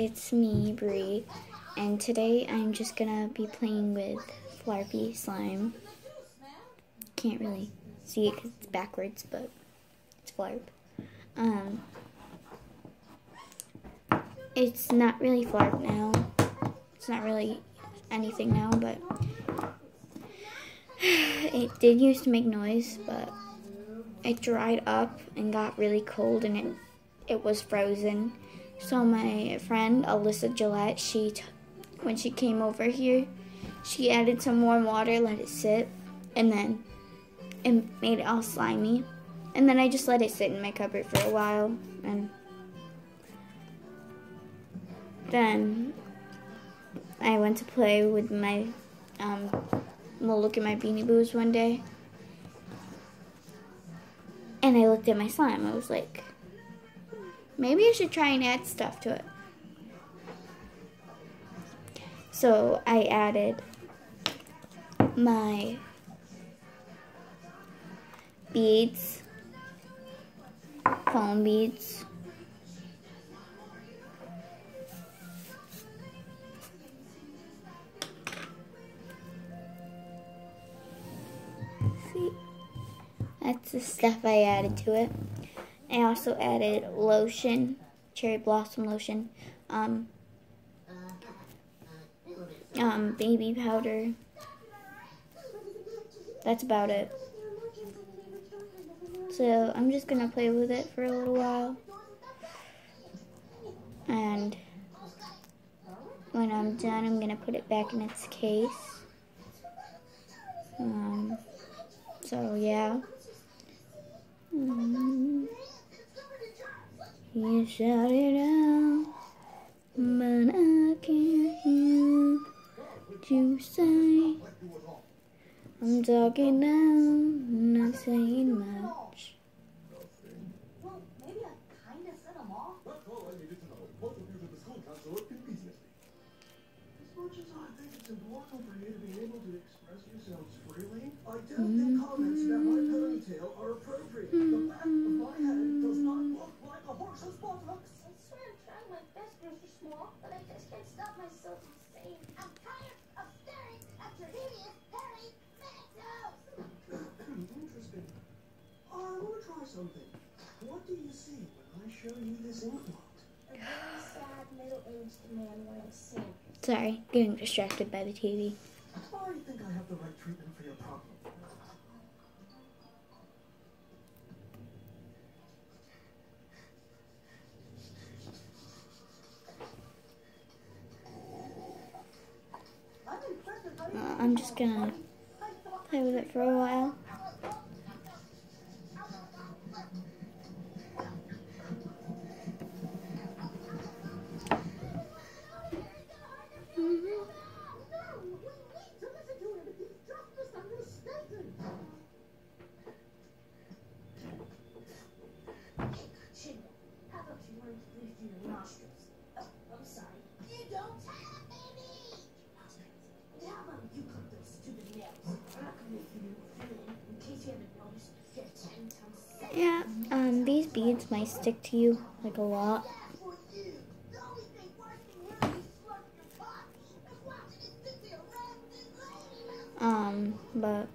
it's me, Bree, and today I'm just gonna be playing with FLARP slime. Can't really see it because it's backwards, but it's FLARP. It's not really FLARP now. It's not really anything now, but it did used to make noise, but it dried up and got really cold, and it was frozen. So my friend Alyssa Gillette, when she came over here, she added some warm water, let it sit, and then it made it all slimy. And then I just let it sit in my cupboard for a while, and then I went to play with my, look at my Beanie Boos one day, and I looked at my slime. I was like, maybe I should try and add stuff to it. So I added my beads, foam beads, see, that's the stuff I added to it. I also added lotion, cherry blossom lotion, baby powder. That's about it. So I'm just gonna play with it for a little while, and when I'm done, I'm gonna put it back in its case. So yeah. You shout it out, but I can't hear what you say. I'm talking down, not saying much. Well, maybe I kind of set them off. That's all I needed to know. Both of you to the school counselor immediately. As much as I think it's important for you to be able to express yourselves freely, I don't think comments about my ponytail are appropriate. The back of my head does not look like a horse's buttocks. I swear I'm trying my best, Mr. Small, but I just can't stop myself from saying I'm tired of staring at your hideous, hairy mantos. Interesting. I want to try something. What do you see when I show you this inkblot? A very sad middle-aged man wearing sandals. Sorry, getting distracted by the TV. I think I have the right treatment for your problem. I'm just gonna play with it for a while. How about you learn to breathe through your nostrils? Oh, I'm sorry. You don't have any! How about you cut those stupid nails? I'm not gonna make you in case you haven't noticed. Get 10 times. Yeah, these beads might stick to you like a lot. But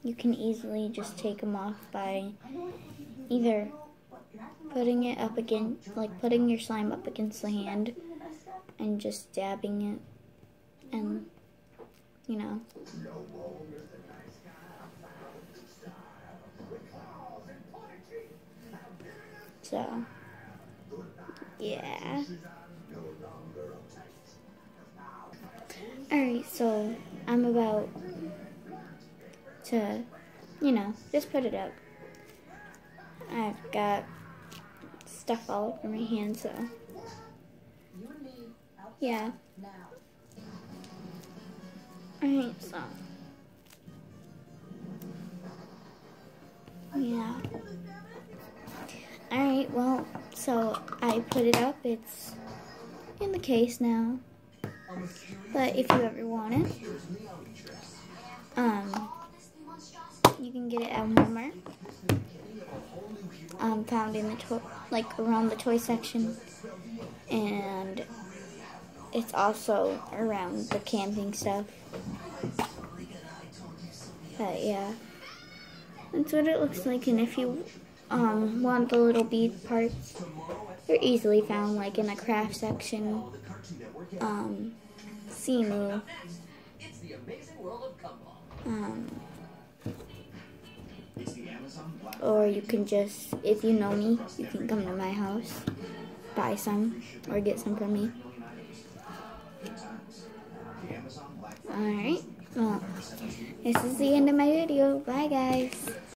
you can easily just take them off by either putting it up against, like putting your slime up against the hand and just dabbing it, and you know. So yeah. Alright, so I'm about to, just put it up. I've got stuff all over my hand, so yeah. Alright, so yeah. Alright, well, so I put it up. It's in the case now. But if you ever want it, you can get it at Walmart. Found in the around the toy section, and it's also around the camping stuff. But yeah, that's what it looks like. And if you want the little bead parts, they're easily found, like in the craft section, Simu, or you can just, if you know me, you can come to my house, buy some, or get some from me. Alright, well, this is the end of my video. Bye, guys.